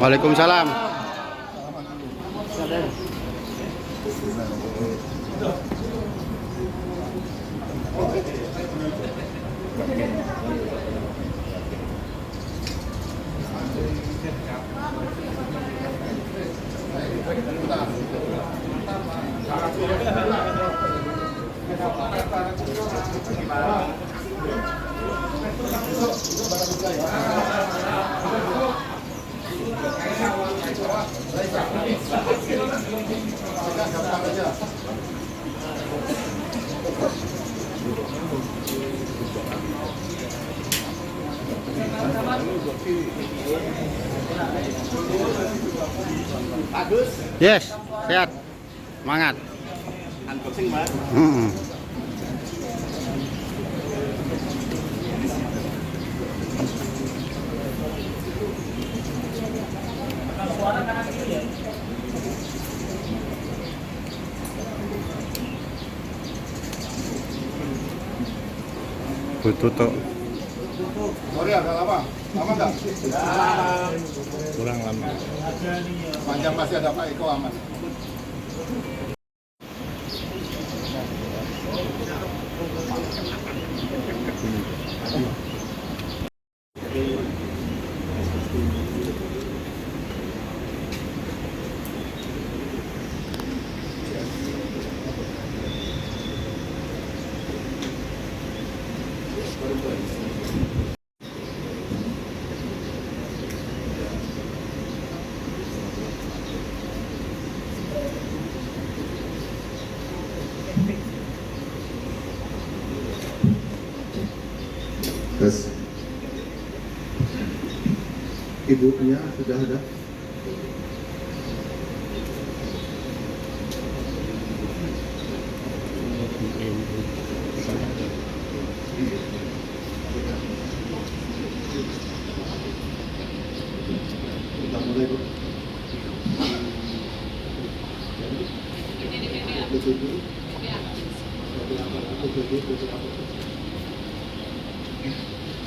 Waalaikumsalam. Yes, sehat, semangat. Unboxing mas. Tutup. Sorry agak lama. Lama nggak? Kurang lama. Panjang masih ada Pak Eko aman. Terus ibunya sudah ada? Sudah mulai, Bu?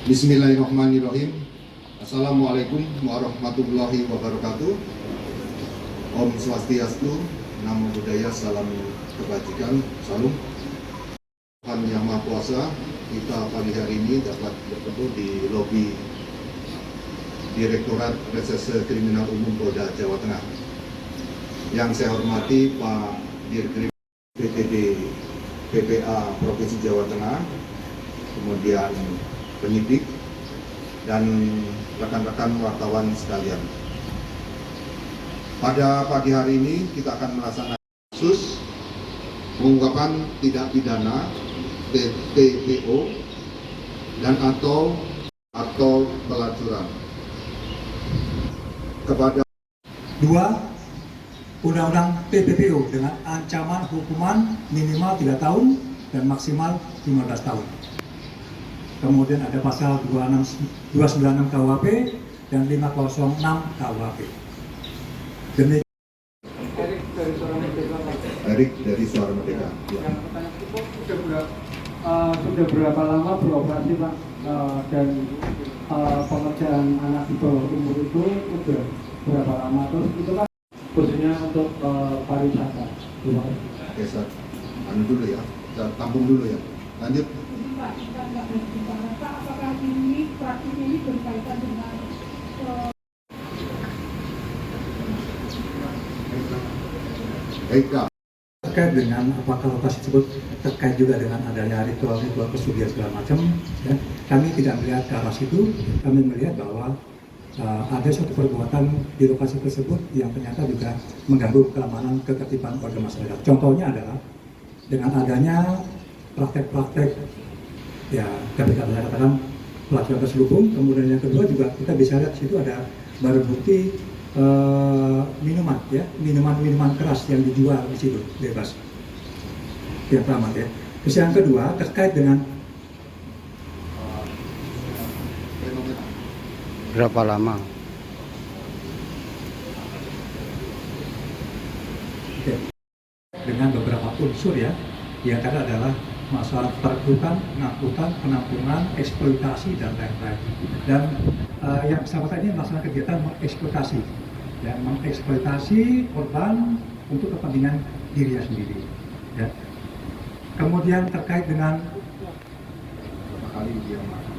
Bismillahirrahmanirrahim. Assalamualaikum warahmatullahi wabarakatuh. Om Swastiastu, Namo Buddhaya, salam kebajikan, salam. Tuhan Yang Maha Kuasa, kita pagi hari ini dapat bertemu di lobi Direktorat Reserse Kriminal Umum Polda Jawa Tengah. Yang saya hormati Pak Dirkrim PTD PPA Provinsi Jawa Tengah, kemudian penyidik dan rekan-rekan wartawan sekalian. Pada pagi hari ini kita akan melaksanakan kasus pengungkapan tindak pidana TPO dan atau pelacuran kepada 2. Undang-Undang TPPO dengan ancaman hukuman minimal 3 tahun dan maksimal 15 tahun. Kemudian ada pasal 296 KUHP dan 506 KUHP. Demikian. Erik dari Suara Merdeka. Ya. Sudah berapa lama beroperasi Pak, dan pengerjaan anak di bawah umur itu sudah berapa lama, terus itu kan khususnya untuk pariwisata. Oke, saya dulu ya, saya tampung dulu ya. Lanjut. Apakah ini praktik ini berkaitan dengan Eka. Terkait dengan apakah lokasi tersebut terkait juga dengan adanya ritual-ritual pesugihan segala macam, ya, kami tidak melihat ke arah situ. Kami melihat bahwa ada suatu perbuatan di lokasi tersebut yang ternyata juga mengganggu keamanan ketertiban warga masyarakat. Contohnya adalah dengan adanya praktek-praktek, ya kami katakan pelacuran terselubung. Kemudian yang kedua juga kita bisa lihat di situ ada barang bukti minuman, ya, minuman keras yang dijual di situ bebas. Yang pertama, ya. Terus yang kedua terkait dengan Berapa lama? dengan beberapa unsur, ya, yang karena adalah masalah perburukan, pengangkutan, penampungan, eksploitasi dan lain-lain. Dan yang bersangkutan ini melaksanakan kegiatan mengeksploitasi ya, mengeksploitasi korban untuk kepentingan dirinya sendiri. Ya. Kemudian terkait dengan kali dia makan.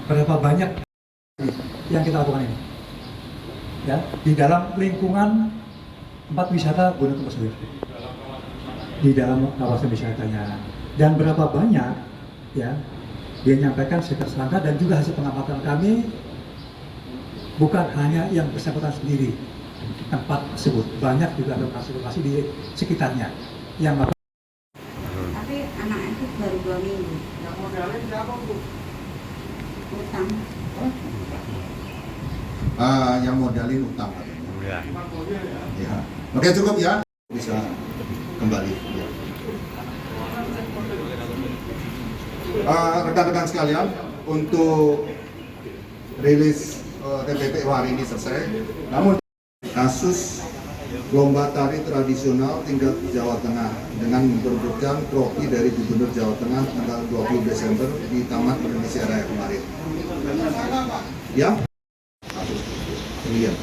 berapa banyak yang kita lakukan ini, ya, di dalam lingkungan tempat wisata Gunung Kemesir, di dalam kawasan wisatanya, dan berapa banyak, ya, dia nyampaikan tersangka dan juga hasil pengamatan kami bukan hanya yang bersangkutan sendiri tempat tersebut, banyak juga lokasi-lokasi di sekitarnya yang tapi anak itu baru 2 minggu. Yang modalin siapa, Bu? Utang. Yang modalin utang katanya. Ya. Ya. Oke, cukup ya. Bisa kembali. Ya. Rekan-rekan sekalian, untuk rilis TPPU hari ini selesai. Namun kasus lomba tari tradisional tingkat Jawa Tengah dengan memperebutkan trofi dari Gubernur Jawa Tengah tanggal 20 Desember di Taman Indonesia Raya kemarin. Ya, demikian.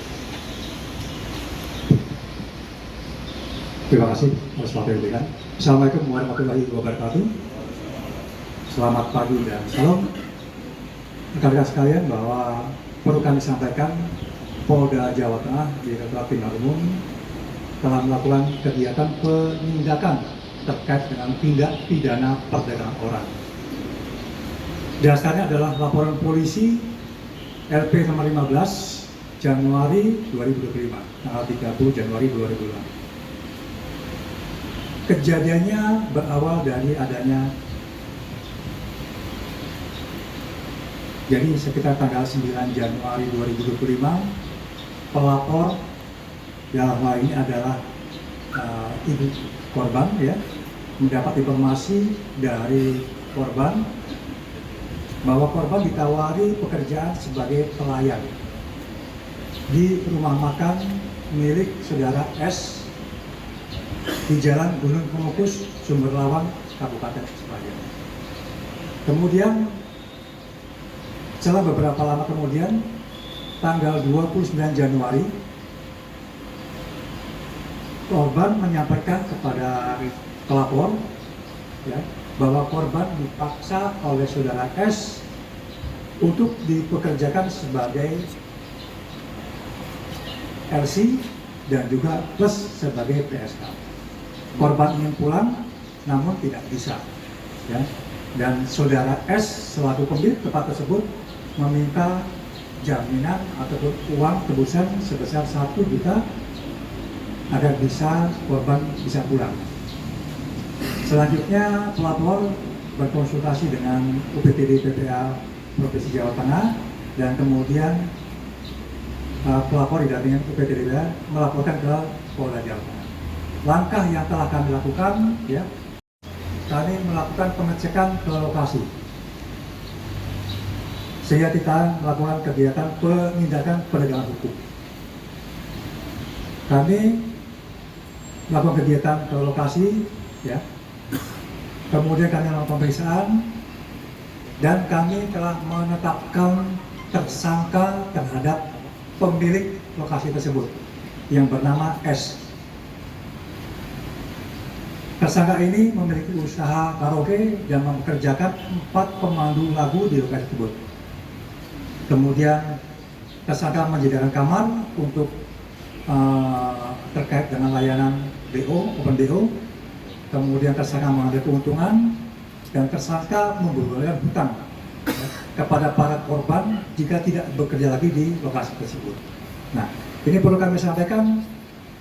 Terima kasih atas waktu yang diberikan. Assalamualaikum warahmatullahi wabarakatuh. Selamat pagi dan salam. Rekan-rekan sekalian, bahwa perlu kami sampaikan, Polda Jawa Tengah Direktorat Tindak Umum telah melakukan kegiatan penindakan terkait dengan tindak pidana perdagangan orang. Dasarnya adalah laporan polisi LP nomor 15 Januari 2025, tanggal 30 Januari 2025. Kejadiannya berawal dari adanya, jadi sekitar tanggal 9 Januari 2025, pelapor dalam hal ini adalah ibu korban, ya, mendapat informasi dari korban bahwa korban ditawari pekerjaan sebagai pelayan di rumah makan milik saudara S di Jalan Gunung Kemukus, Sumberlawang, Kabupaten Sepadan. Kemudian setelah beberapa lama kemudian, tanggal 29 Januari, korban menyampaikan kepada pelapor, ya, bahwa korban dipaksa oleh saudara S untuk dipekerjakan sebagai LC dan juga plus sebagai PSK. Korban ingin pulang, namun tidak bisa, ya. Dan saudara S selaku pemilik tempat tersebut meminta jaminan ataupun uang tebusan sebesar 1 juta agar bisa korban bisa pulang. Selanjutnya pelapor berkonsultasi dengan UPTD PPA Provinsi Jawa Tengah dan kemudian pelapor didampingi UPTD PPA melaporkan ke Polda Jawa Tengah. Langkah yang telah kami lakukan, ya, kami melakukan pengecekan ke lokasi, sehingga kita melakukan kegiatan penindakan penegakan hukum. Kami melakukan kegiatan ke lokasi, ya. Kemudian kami melakukan pemeriksaan dan kami telah menetapkan tersangka terhadap pemilik lokasi tersebut yang bernama S. Tersangka ini memiliki usaha karaoke dan mempekerjakan 4 pemandu lagu di lokasi tersebut. Kemudian tersangka menyediakan kamar untuk terkait dengan layanan BO, open BO. Kemudian tersangka mengambil keuntungan dan tersangka membubarkan hutang, ya, kepada para korban jika tidak bekerja lagi di lokasi tersebut. Nah, ini perlu kami sampaikan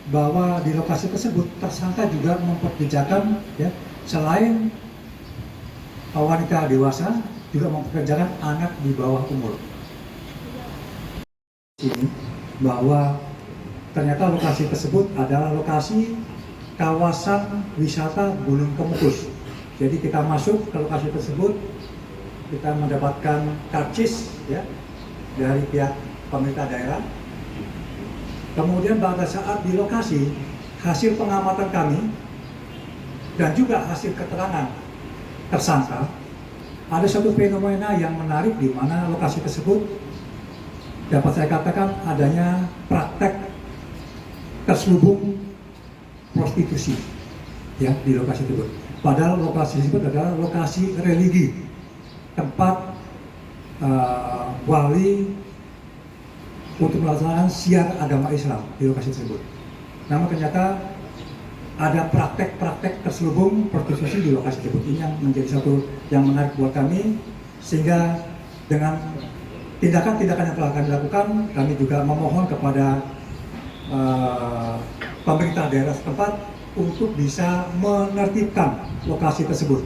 bahwa di lokasi tersebut tersangka juga mempekerjakan, ya, selain wanita dewasa juga mempekerjakan anak di bawah umur. Ini bahwa ternyata lokasi tersebut adalah lokasi kawasan wisata Gunung Kemukus. Jadi kita masuk ke lokasi tersebut, kita mendapatkan karcis, ya, dari pihak pemerintah daerah. Kemudian pada saat di lokasi, hasil pengamatan kami dan juga hasil keterangan tersangka, ada satu fenomena yang menarik di mana lokasi tersebut dapat saya katakan adanya praktek terselubung prostitusi ya di lokasi tersebut. Padahal lokasi tersebut adalah lokasi religi, tempat wali untuk melaksanakan syiar agama Islam di lokasi tersebut. Namun ternyata ada praktek-praktek terselubung prostitusi di lokasi tersebut. Ini yang menjadi satu yang menarik buat kami, sehingga dengan tindakan-tindakan yang telah kami lakukan, kami juga memohon kepada pemerintah daerah setempat untuk bisa menertibkan lokasi tersebut.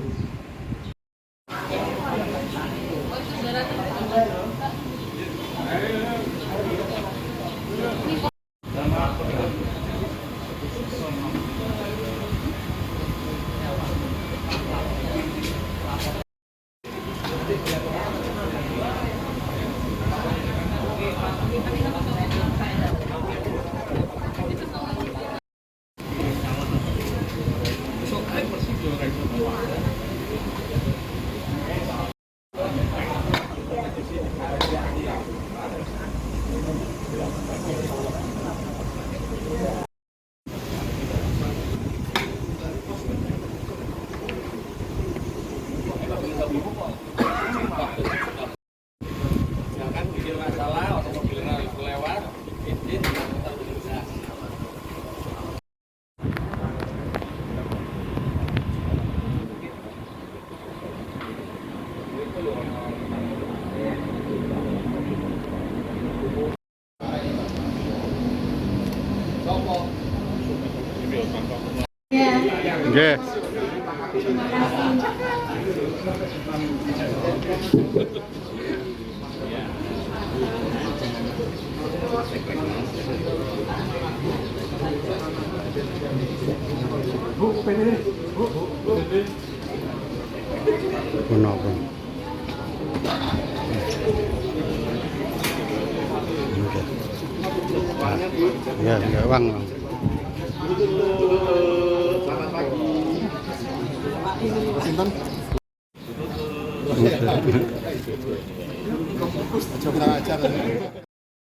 Jangan bikin masalah atau mobil lewat, izin kita bisa. Yes. Puno pun. Ya, enggak uang. Selamat pagi. Sinten? Coba acara.